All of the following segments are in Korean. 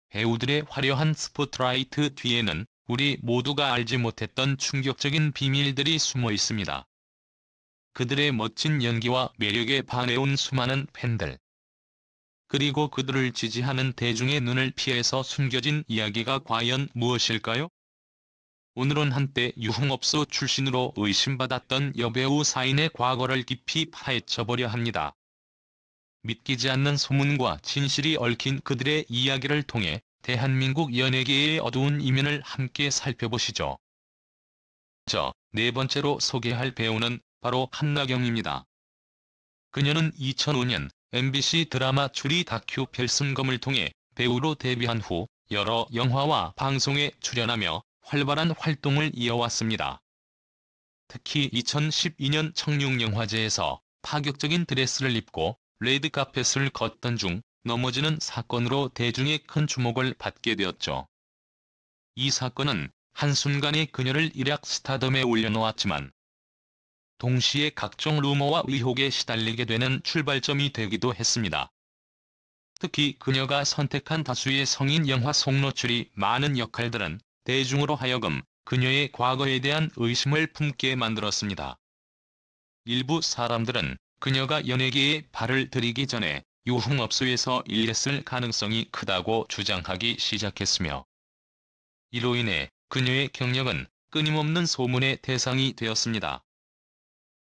배우들의 화려한 스포트라이트 뒤에는 우리 모두가 알지 못했던 충격적인 비밀들이 숨어 있습니다. 그들의 멋진 연기와 매력에 반해온 수많은 팬들. 그리고 그들을 지지하는 대중의 눈을 피해서 숨겨진 이야기가 과연 무엇일까요? 오늘은 한때 유흥업소 출신으로 의심받았던 여배우 사인의 과거를 깊이 파헤쳐보려 합니다. 믿기지 않는 소문과 진실이 얽힌 그들의 이야기를 통해 대한민국 연예계의 어두운 이면을 함께 살펴보시죠. 네 번째로 소개할 배우는 바로 한나경입니다. 그녀는 2005년 MBC 드라마 추리 다큐 별승검을 통해 배우로 데뷔한 후 여러 영화와 방송에 출연하며 활발한 활동을 이어왔습니다. 특히 2012년 청룡영화제에서 파격적인 드레스를 입고 레드카펫을 걷던 중 넘어지는 사건으로 대중의 큰 주목을 받게 되었죠. 이 사건은 한순간에 그녀를 일약 스타덤에 올려놓았지만 동시에 각종 루머와 의혹에 시달리게 되는 출발점이 되기도 했습니다. 특히 그녀가 선택한 다수의 성인 영화 속노출이 많은 역할들은 대중으로 하여금 그녀의 과거에 대한 의심을 품게 만들었습니다. 일부 사람들은 그녀가 연예계에 발을 들이기 전에 유흥업소에서 일했을 가능성이 크다고 주장하기 시작했으며, 이로 인해 그녀의 경력은 끊임없는 소문의 대상이 되었습니다.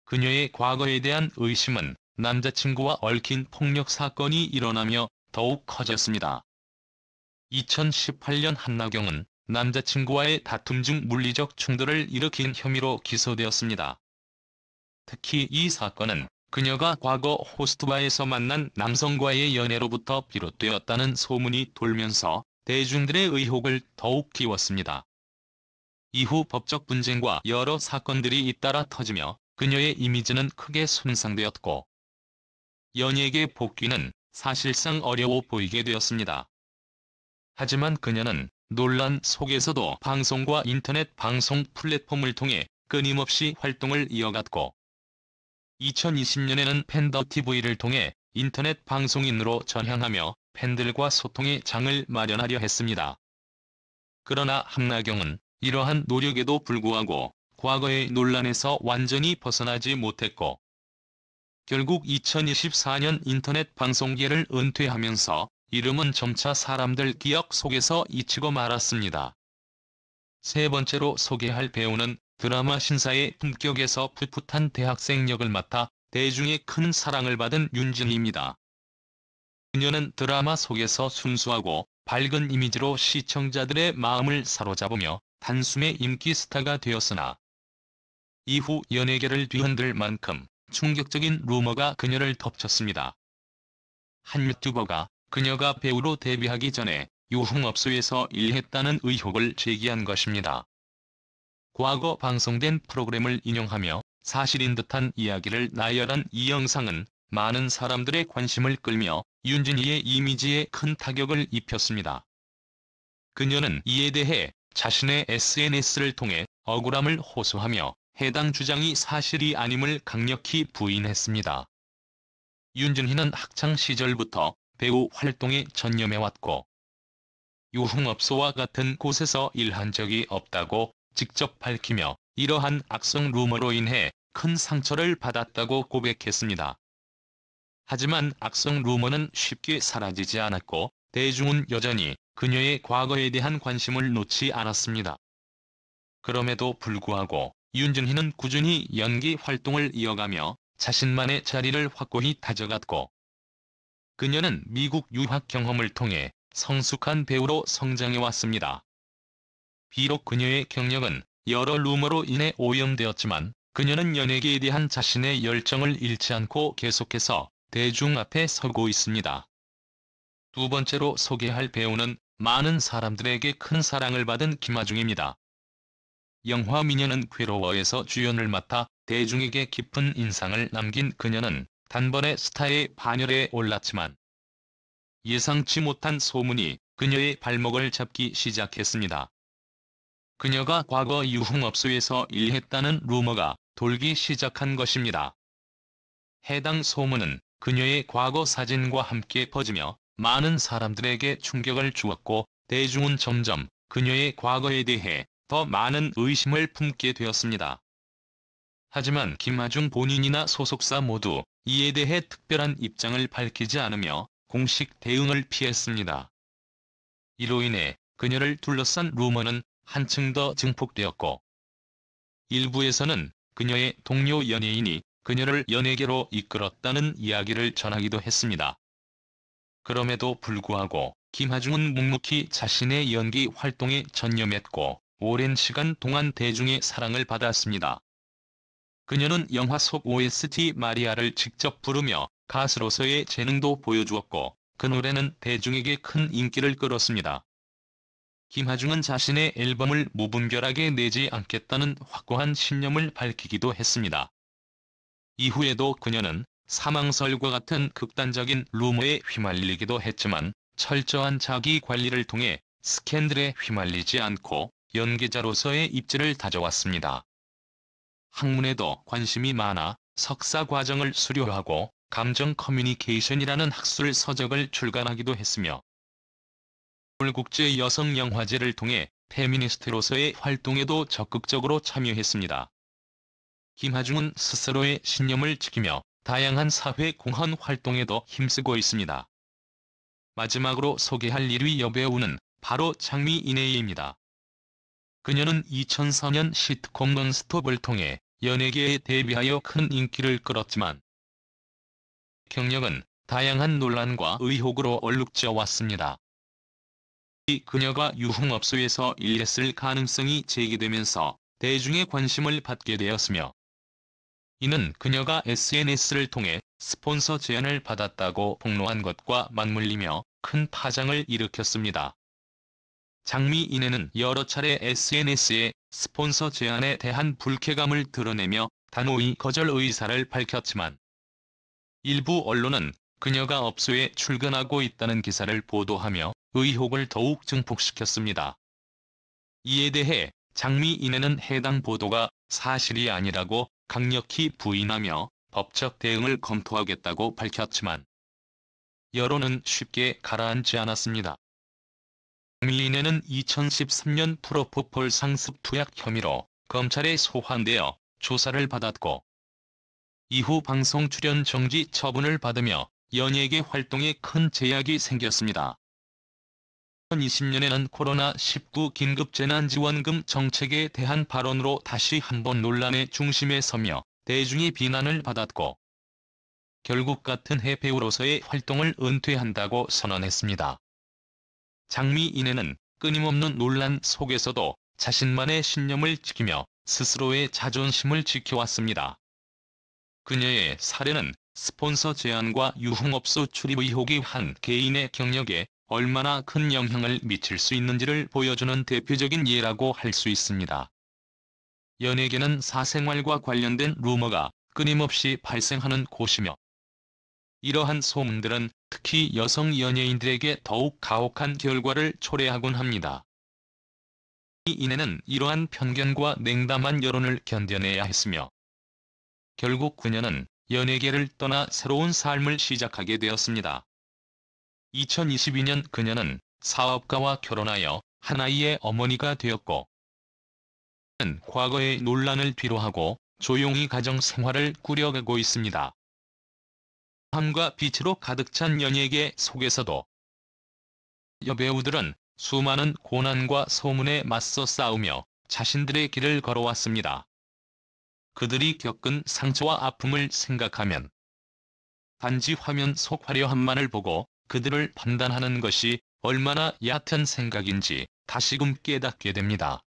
그녀의 과거에 대한 의심은 남자친구와 얽힌 폭력 사건이 일어나며 더욱 커졌습니다. 2018년 한나경은 남자친구와의 다툼 중 물리적 충돌을 일으킨 혐의로 기소되었습니다. 특히 이 사건은 그녀가 과거 호스트바에서 만난 남성과의 연애로부터 비롯되었다는 소문이 돌면서 대중들의 의혹을 더욱 키웠습니다. 이후 법적 분쟁과 여러 사건들이 잇따라 터지며 그녀의 이미지는 크게 손상되었고, 연예계 복귀는 사실상 어려워 보이게 되었습니다. 하지만 그녀는 논란 속에서도 방송과 인터넷 방송 플랫폼을 통해 끊임없이 활동을 이어갔고, 2020년에는 팬더TV를 통해 인터넷 방송인으로 전향하며 팬들과 소통의 장을 마련하려 했습니다. 그러나 한나경은 이러한 노력에도 불구하고 과거의 논란에서 완전히 벗어나지 못했고, 결국 2024년 인터넷 방송계를 은퇴하면서 이름은 점차 사람들 기억 속에서 잊히고 말았습니다. 세 번째로 소개할 배우는 드라마 신사의 품격에서 풋풋한 대학생 역을 맡아 대중의 큰 사랑을 받은 윤진희입니다. 그녀는 드라마 속에서 순수하고 밝은 이미지로 시청자들의 마음을 사로잡으며 단숨에 인기 스타가 되었으나, 이후 연예계를 뒤흔들 만큼 충격적인 루머가 그녀를 덮쳤습니다. 한 유튜버가 그녀가 배우로 데뷔하기 전에 유흥업소에서 일했다는 의혹을 제기한 것입니다. 과거 방송된 프로그램을 인용하며 사실인 듯한 이야기를 나열한 이 영상은 많은 사람들의 관심을 끌며 윤진희의 이미지에 큰 타격을 입혔습니다. 그녀는 이에 대해 자신의 SNS를 통해 억울함을 호소하며 해당 주장이 사실이 아님을 강력히 부인했습니다. 윤진희는 학창 시절부터 배우 활동에 전념해왔고, 유흥업소와 같은 곳에서 일한 적이 없다고 직접 밝히며 이러한 악성 루머로 인해 큰 상처를 받았다고 고백했습니다. 하지만 악성 루머는 쉽게 사라지지 않았고 대중은 여전히 그녀의 과거에 대한 관심을 놓지 않았습니다. 그럼에도 불구하고 윤진희는 꾸준히 연기 활동을 이어가며 자신만의 자리를 확고히 다져갔고, 그녀는 미국 유학 경험을 통해 성숙한 배우로 성장해왔습니다. 비록 그녀의 경력은 여러 루머로 인해 오염되었지만 그녀는 연예계에 대한 자신의 열정을 잃지 않고 계속해서 대중 앞에 서고 있습니다. 두 번째로 소개할 배우는 많은 사람들에게 큰 사랑을 받은 김아중입니다. 영화 미녀는 괴로워에서 주연을 맡아 대중에게 깊은 인상을 남긴 그녀는 단번에 스타의 반열에 올랐지만 예상치 못한 소문이 그녀의 발목을 잡기 시작했습니다. 그녀가 과거 유흥업소에서 일했다는 루머가 돌기 시작한 것입니다. 해당 소문은 그녀의 과거 사진과 함께 퍼지며 많은 사람들에게 충격을 주었고 대중은 점점 그녀의 과거에 대해 더 많은 의심을 품게 되었습니다. 하지만 김하중 본인이나 소속사 모두 이에 대해 특별한 입장을 밝히지 않으며 공식 대응을 피했습니다. 이로 인해 그녀를 둘러싼 루머는 한층 더 증폭되었고, 일부에서는 그녀의 동료 연예인이 그녀를 연예계로 이끌었다는 이야기를 전하기도 했습니다. 그럼에도 불구하고 김하중은 묵묵히 자신의 연기 활동에 전념했고 오랜 시간 동안 대중의 사랑을 받았습니다. 그녀는 영화 속 OST 마리아를 직접 부르며 가수로서의 재능도 보여주었고 그 노래는 대중에게 큰 인기를 끌었습니다. 김하중은 자신의 앨범을 무분별하게 내지 않겠다는 확고한 신념을 밝히기도 했습니다. 이후에도 그녀는 사망설과 같은 극단적인 루머에 휘말리기도 했지만 철저한 자기 관리를 통해 스캔들에 휘말리지 않고 연기자로서의 입지를 다져왔습니다. 학문에도 관심이 많아 석사 과정을 수료하고 감정 커뮤니케이션이라는 학술 서적을 출간하기도 했으며 서울국제 여성영화제를 통해 페미니스트로서의 활동에도 적극적으로 참여했습니다. 김하중은 스스로의 신념을 지키며 다양한 사회 공헌 활동에도 힘쓰고 있습니다. 마지막으로 소개할 1위 여배우는 바로 장미인혜입니다. 그녀는 2004년 시트콤 논스톱을 통해 연예계에 데뷔하여 큰 인기를 끌었지만 경력은 다양한 논란과 의혹으로 얼룩져 왔습니다. 그녀가 유흥업소에서 일했을 가능성이 제기되면서 대중의 관심을 받게 되었으며, 이는 그녀가 SNS를 통해 스폰서 제안을 받았다고 폭로한 것과 맞물리며 큰 파장을 일으켰습니다. 장미인혜는 여러 차례 SNS에 스폰서 제안에 대한 불쾌감을 드러내며 단호히 거절 의사를 밝혔지만 일부 언론은 그녀가 업소에 출근하고 있다는 기사를 보도하며 의혹을 더욱 증폭시켰습니다. 이에 대해 장미인혜는 해당 보도가 사실이 아니라고 강력히 부인하며 법적 대응을 검토하겠다고 밝혔지만 여론은 쉽게 가라앉지 않았습니다. 장미인혜는 2013년 프로포폴 상습 투약 혐의로 검찰에 소환되어 조사를 받았고 이후 방송 출연 정지 처분을 받으며 연예계 활동에 큰 제약이 생겼습니다. 2020년에는 코로나19 긴급재난지원금 정책에 대한 발언으로 다시 한번 논란의 중심에 서며 대중의 비난을 받았고 결국 같은 해 배우로서의 활동을 은퇴한다고 선언했습니다. 장미인혜는 끊임없는 논란 속에서도 자신만의 신념을 지키며 스스로의 자존심을 지켜왔습니다. 그녀의 사례는 스폰서 제안과 유흥업소 출입 의혹이 한 개인의 경력에 얼마나 큰 영향을 미칠 수 있는지를 보여주는 대표적인 예라고 할 수 있습니다. 연예계는 사생활과 관련된 루머가 끊임없이 발생하는 곳이며 이러한 소문들은 특히 여성 연예인들에게 더욱 가혹한 결과를 초래하곤 합니다. 장미인혜는 이러한 편견과 냉담한 여론을 견뎌내야 했으며 결국 그녀는 연예계를 떠나 새로운 삶을 시작하게 되었습니다. 2022년 그녀는 사업가와 결혼하여 한 아이의 어머니가 되었고 과거의 논란을 뒤로하고 조용히 가정 생활을 꾸려가고 있습니다. 함과 빛으로 가득 찬 연예계 속에서도 여배우들은 수많은 고난과 소문에 맞서 싸우며 자신들의 길을 걸어왔습니다. 그들이 겪은 상처와 아픔을 생각하면 단지 화면 속 화려함만을 보고 그들을 판단하는 것이 얼마나 얕은 생각인지 다시금 깨닫게 됩니다.